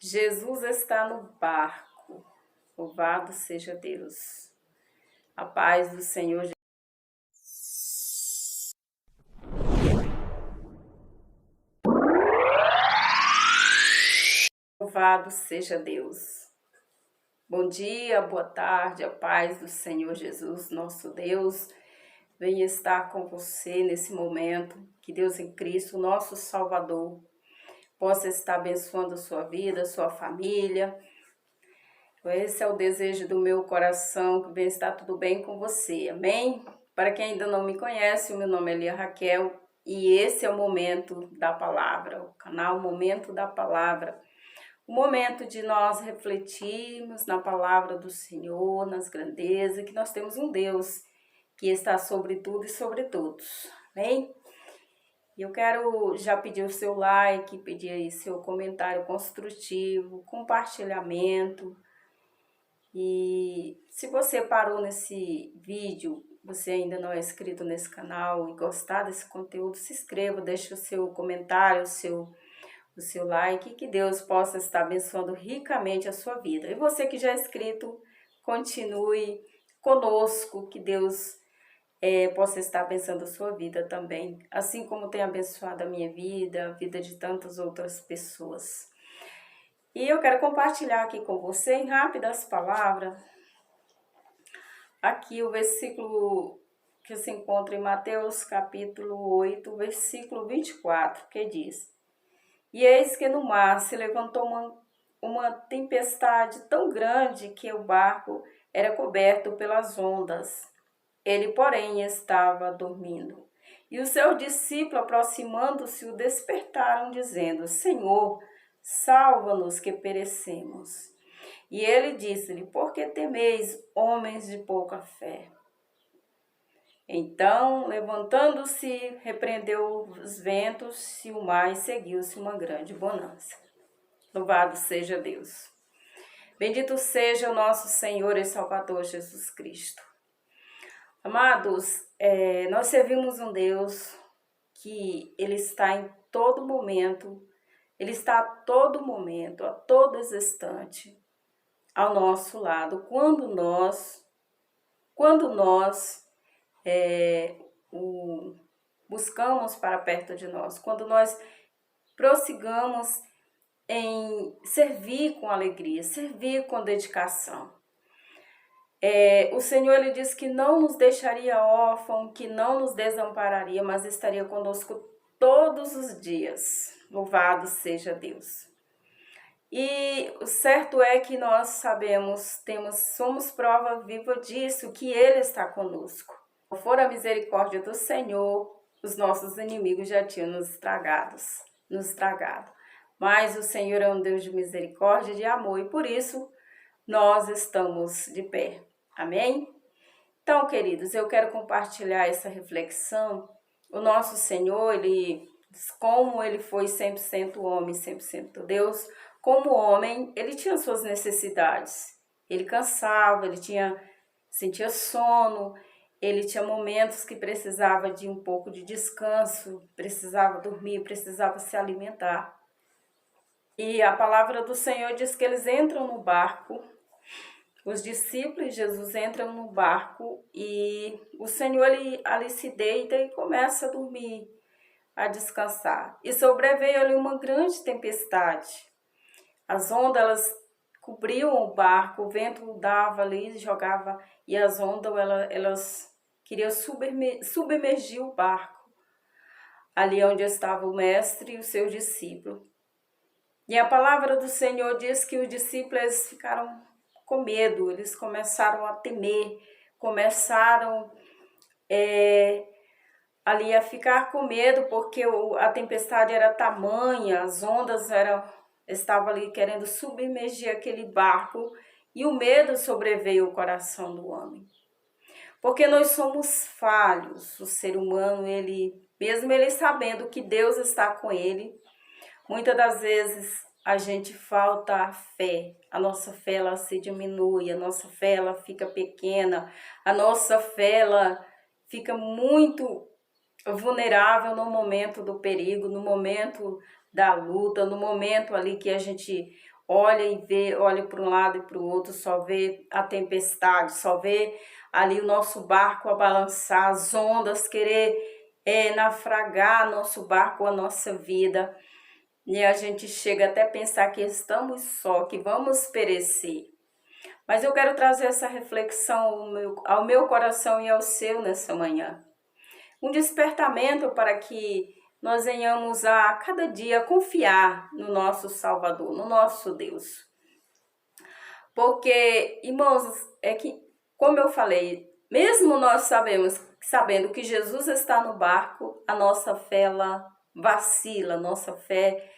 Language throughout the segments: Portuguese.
Jesus está no barco. Louvado seja Deus. A paz do Senhor Jesus. Louvado seja Deus. Bom dia, boa tarde, a paz do Senhor Jesus, nosso Deus, venha estar com você nesse momento. Que Deus em Cristo, nosso Salvador, possa estar abençoando a sua vida, a sua família. Esse é o desejo do meu coração, que venha estar tudo bem com você, amém? Para quem ainda não me conhece, o meu nome é Lia Raquel e esse é o Momento da Palavra, o canal Momento da Palavra. O momento de nós refletirmos na palavra do Senhor, nas grandezas, que nós temos um Deus que está sobre tudo e sobre todos, amém? E eu quero já pedir o seu like, pedir aí seu comentário construtivo, compartilhamento. E se você parou nesse vídeo, você ainda não é inscrito nesse canal e gostar desse conteúdo, se inscreva, deixe o seu comentário, o seu like, que Deus possa estar abençoando ricamente a sua vida. E você que já é inscrito, continue conosco, que Deus possa estar abençoando a sua vida também, assim como tem abençoado a minha vida, a vida de tantas outras pessoas. E eu quero compartilhar aqui com você, em rápidas palavras, aqui o versículo que se encontra em Mateus capítulo 8, versículo 24, que diz: E eis que no mar se levantou uma tempestade tão grande que o barco era coberto pelas ondas. Ele, porém, estava dormindo. E os seus discípulos, aproximando-se, o despertaram, dizendo: Senhor, salva-nos que perecemos. E ele disse-lhe: Por que temeis, homens de pouca fé? Então, levantando-se, repreendeu os ventos e o mar, e seguiu-se uma grande bonança. Louvado seja Deus. Bendito seja o nosso Senhor e Salvador Jesus Cristo. Amados, nós servimos um Deus que Ele está em todo momento, Ele está a todo momento, a todo instante, ao nosso lado, quando nós o buscamos para perto de nós, quando nós prossigamos em servir com alegria, servir com dedicação. O Senhor, Ele diz que não nos deixaria órfão, que não nos desampararia, mas estaria conosco todos os dias. Louvado seja Deus. E o certo é que nós sabemos, somos prova viva disso, que Ele está conosco. Se for a misericórdia do Senhor, os nossos inimigos já tinham nos estragado. Mas o Senhor é um Deus de misericórdia e de amor, e por isso nós estamos de pé. Amém? Então, queridos, eu quero compartilhar essa reflexão. O nosso Senhor, como Ele foi 100% homem, 100% Deus, como homem, Ele tinha suas necessidades. Ele cansava, sentia sono, Ele tinha momentos que precisava de um pouco de descanso, precisava dormir, precisava se alimentar. E a palavra do Senhor diz que eles entram no barco, os discípulos de Jesus entram no barco e o Senhor ali se deita e começa a dormir, a descansar. E sobreveio ali uma grande tempestade. As ondas, elas cobriam o barco, o vento dava ali, jogava, e as ondas, elas queriam submergir o barco, ali onde estava o mestre e os seus discípulos. E a palavra do Senhor diz que os discípulos ficaram com medo, eles começaram a temer, começaram ali a ficar com medo, porque a tempestade era tamanha, as ondas estavam ali querendo submergir aquele barco, e o medo sobreveio ao coração do homem. Porque nós somos falhos, o ser humano, mesmo ele sabendo que Deus está com ele, muitas das vezes a gente falta a fé, a nossa fé ela se diminui, a nossa fé ela fica pequena, a nossa fé ela fica muito vulnerável no momento do perigo, no momento da luta, no momento ali que a gente olha e vê, olha para um lado e para o outro, só vê a tempestade, só vê ali o nosso barco a balançar, as ondas querer naufragar nosso barco, a nossa vida. E a gente chega até a pensar que estamos só, que vamos perecer. Mas eu quero trazer essa reflexão ao meu coração e ao seu nessa manhã. Um despertamento para que nós venhamos a cada dia confiar no nosso Salvador, no nosso Deus. Porque, irmãos, é que, como eu falei, mesmo nós sabendo que Jesus está no barco, a nossa fé ela vacila, a nossa fé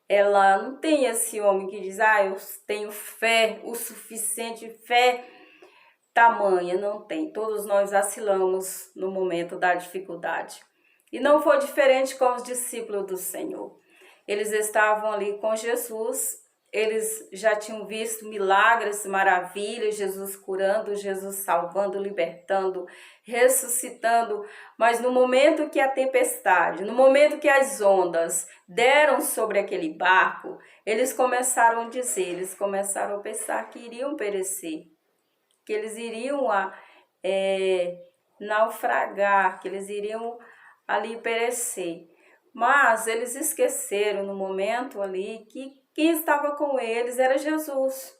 ela não tem esse homem que diz, eu tenho fé o suficiente, fé tamanha, não tem. Todos nós vacilamos no momento da dificuldade. E não foi diferente com os discípulos do Senhor. Eles estavam ali com Jesus, eles já tinham visto milagres, maravilhas, Jesus curando, Jesus salvando, libertando, ressuscitando. Mas no momento que a tempestade, no momento que as ondas deram sobre aquele barco, eles começaram a dizer, eles começaram a pensar que iriam perecer, que eles iriam naufragar, que eles iriam ali perecer. Mas eles esqueceram no momento ali que quem estava com eles era Jesus.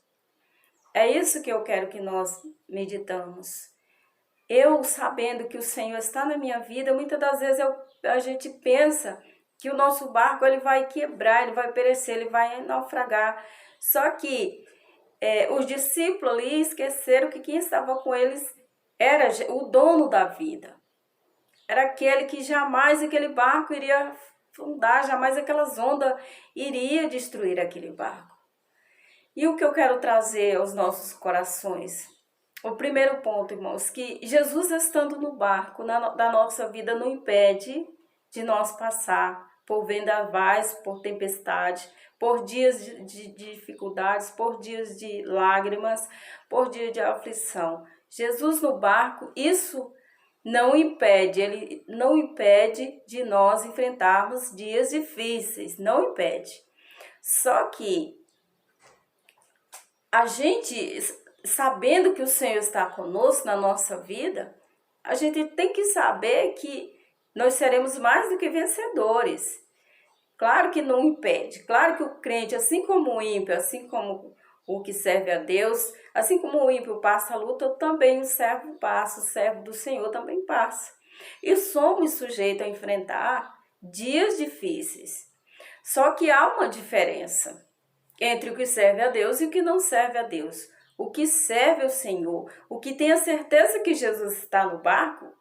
É isso que eu quero que nós meditamos. Eu, sabendo que o Senhor está na minha vida, muitas das vezes a gente pensa que o nosso barco ele vai quebrar, ele vai perecer, ele vai naufragar. Só que os discípulos ali esqueceram que quem estava com eles era o dono da vida. Era aquele que jamais aquele barco iria afundar, jamais aquelas ondas iria destruir aquele barco. E o que eu quero trazer aos nossos corações? O primeiro ponto, irmãos, que Jesus estando no barco da nossa vida não impede de nós passar por vendavais, por tempestade, por dias de dificuldades, por dias de lágrimas, por dias de aflição. Jesus no barco, isso não impede, ele não impede de nós enfrentarmos dias difíceis, não impede. Só que a gente, sabendo que o Senhor está conosco na nossa vida, a gente tem que saber que nós seremos mais do que vencedores. Claro que não impede, claro que o crente, assim como o ímpio, assim como o que serve a Deus, assim como o ímpio passa a luta, também o servo passa, o servo do Senhor também passa. E somos sujeitos a enfrentar dias difíceis. Só que há uma diferença entre o que serve a Deus e o que não serve a Deus. O que serve ao Senhor, o que tem a certeza que Jesus está no barco,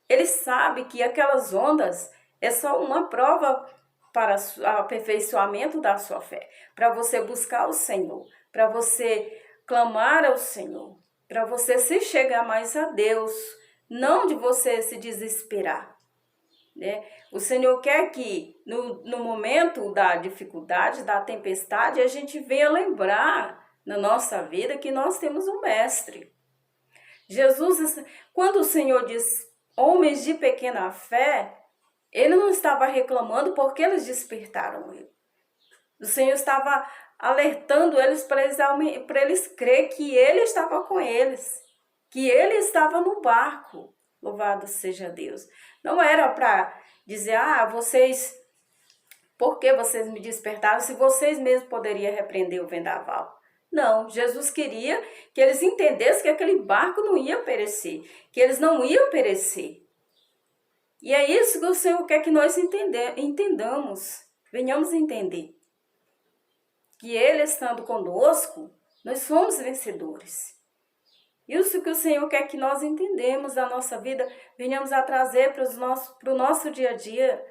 ele sabe que aquelas ondas é só uma prova para o aperfeiçoamento da sua fé, para você buscar o Senhor, para você clamar ao Senhor, para você se chegar mais a Deus, não de você se desesperar, né? O Senhor quer que no momento da dificuldade, da tempestade, a gente venha lembrar na nossa vida que nós temos um mestre. Jesus, quando o Senhor diz homens de pequena fé, ele não estava reclamando porque eles despertaram ele. O Senhor estava alertando eles para eles crer que ele estava com eles, que ele estava no barco. Louvado seja Deus. Não era para dizer, vocês, por que vocês me despertaram se vocês mesmos poderiam repreender o vendaval? Não, Jesus queria que eles entendessem que aquele barco não ia perecer, que eles não iam perecer. E é isso que o Senhor quer que nós entendamos, venhamos entender. Que Ele estando conosco, nós somos vencedores. Isso que o Senhor quer que nós entendemos da nossa vida, venhamos a trazer para o nosso dia a dia,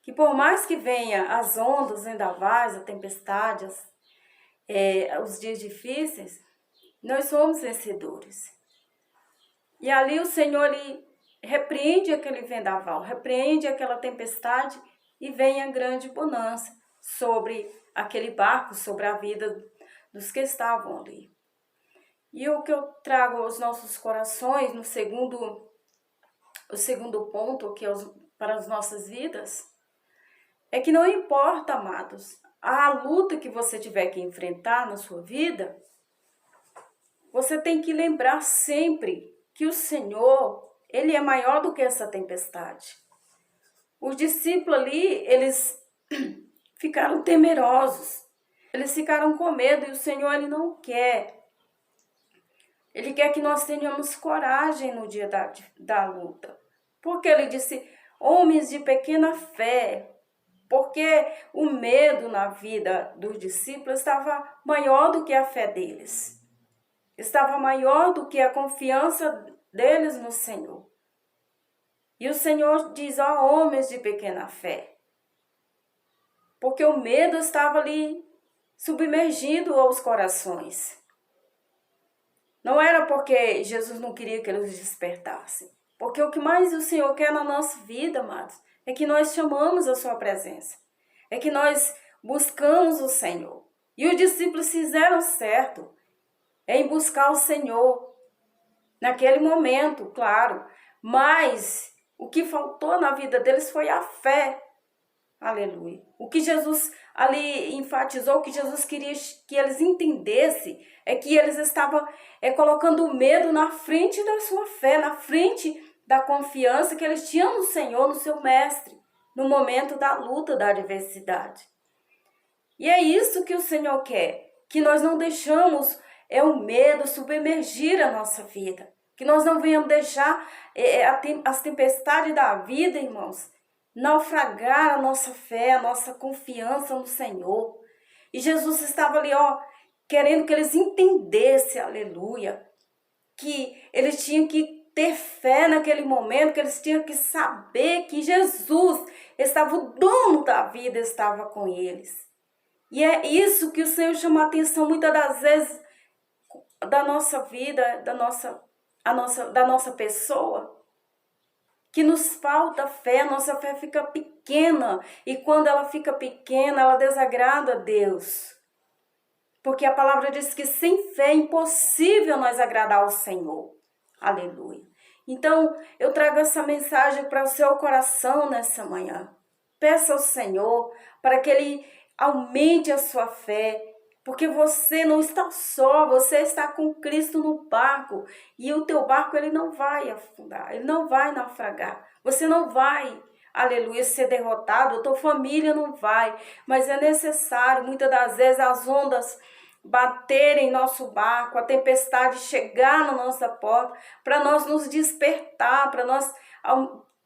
que por mais que venha as ondas, os vendavais, a tempestade, os dias difíceis, nós somos vencedores. E ali o Senhor ele repreende aquele vendaval, repreende aquela tempestade e vem a grande bonança sobre aquele barco, sobre a vida dos que estavam ali. E o que eu trago aos nossos corações, o segundo ponto, que para as nossas vidas, é que não importa, amados, a luta que você tiver que enfrentar na sua vida, você tem que lembrar sempre que o Senhor, Ele é maior do que essa tempestade. Os discípulos ali, eles ficaram temerosos, eles ficaram com medo e o Senhor, Ele não quer. Ele quer que nós tenhamos coragem no dia da luta. Porque Ele disse, homens de pequena fé, porque o medo na vida dos discípulos estava maior do que a fé deles. Estava maior do que a confiança deles no Senhor. E o Senhor diz, ó, homens de pequena fé. Porque o medo estava ali submergindo aos corações. Não era porque Jesus não queria que eles despertassem. Porque o que mais o Senhor quer na nossa vida, amados, é que nós chamamos a sua presença. É que nós buscamos o Senhor. E os discípulos fizeram certo em buscar o Senhor. Naquele momento, claro. Mas o que faltou na vida deles foi a fé. Aleluia. O que Jesus ali enfatizou, o que Jesus queria que eles entendessem, é que eles estavam colocando o medo na frente da sua fé, na frente da confiança que eles tinham no Senhor, no seu Mestre, no momento da luta, da adversidade. E é isso que o Senhor quer, que nós não deixamos o medo submergir a nossa vida, que nós não venhamos deixar as tempestades da vida, irmãos, naufragar a nossa fé, a nossa confiança no Senhor. E Jesus estava ali, querendo que eles entendessem, aleluia, que eles tinham que ter fé naquele momento, que eles tinham que saber que Jesus estava, o dono da vida, estava com eles. E é isso que o Senhor chama a atenção muitas das vezes da nossa vida, da nossa pessoa. Que nos falta fé, a nossa fé fica pequena. E quando ela fica pequena, ela desagrada a Deus. Porque a palavra diz que sem fé é impossível nós agradar ao Senhor. Aleluia. Então, eu trago essa mensagem para o seu coração nessa manhã. Peça ao Senhor para que Ele aumente a sua fé. Porque você não está só, você está com Cristo no barco. E o teu barco, ele não vai afundar, ele não vai naufragar. Você não vai, aleluia, ser derrotado, a tua família não vai. Mas é necessário, muitas das vezes, as ondas baterem em nosso barco, a tempestade chegar na nossa porta, para nós nos despertar, para nós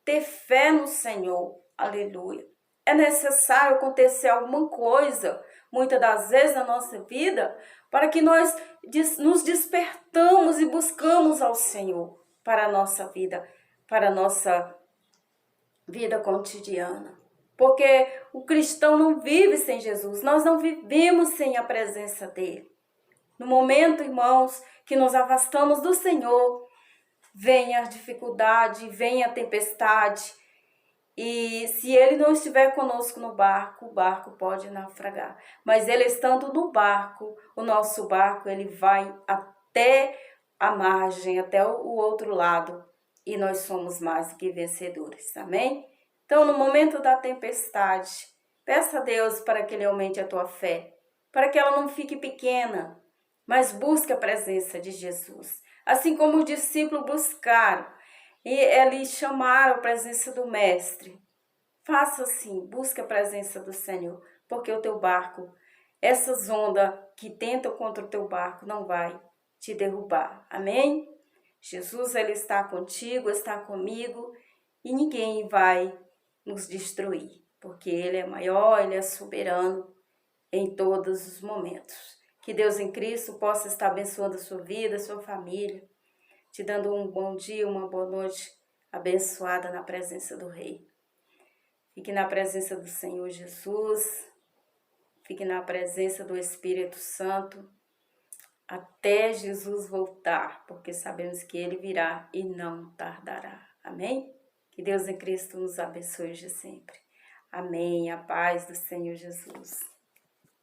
ter fé no Senhor. Aleluia. É necessário acontecer alguma coisa, muitas das vezes na nossa vida, para que nós nos despertamos e buscamos ao Senhor para a nossa vida, para a nossa vida cotidiana. Porque o cristão não vive sem Jesus, nós não vivemos sem a presença dele. No momento, irmãos, que nos afastamos do Senhor, vem a dificuldade, vem a tempestade. E se ele não estiver conosco no barco, o barco pode naufragar. Mas ele estando no barco, o nosso barco, ele vai até a margem, até o outro lado. E nós somos mais do que vencedores, amém? Então, no momento da tempestade, peça a Deus para que Ele aumente a tua fé, para que ela não fique pequena, mas busque a presença de Jesus. Assim como os discípulos buscaram, e eles chamaram a presença do Mestre. Faça assim, busque a presença do Senhor, porque o teu barco, essas ondas que tentam contra o teu barco, não vai te derrubar. Amém? Jesus, Ele está contigo, está comigo, e ninguém vai nos destruir, porque Ele é maior, Ele é soberano em todos os momentos. Que Deus em Cristo possa estar abençoando a sua vida, a sua família, te dando um bom dia, uma boa noite abençoada na presença do Rei. Fique na presença do Senhor Jesus, fique na presença do Espírito Santo, até Jesus voltar, porque sabemos que Ele virá e não tardará. Amém? Que Deus em Cristo nos abençoe de sempre. Amém. A paz do Senhor Jesus.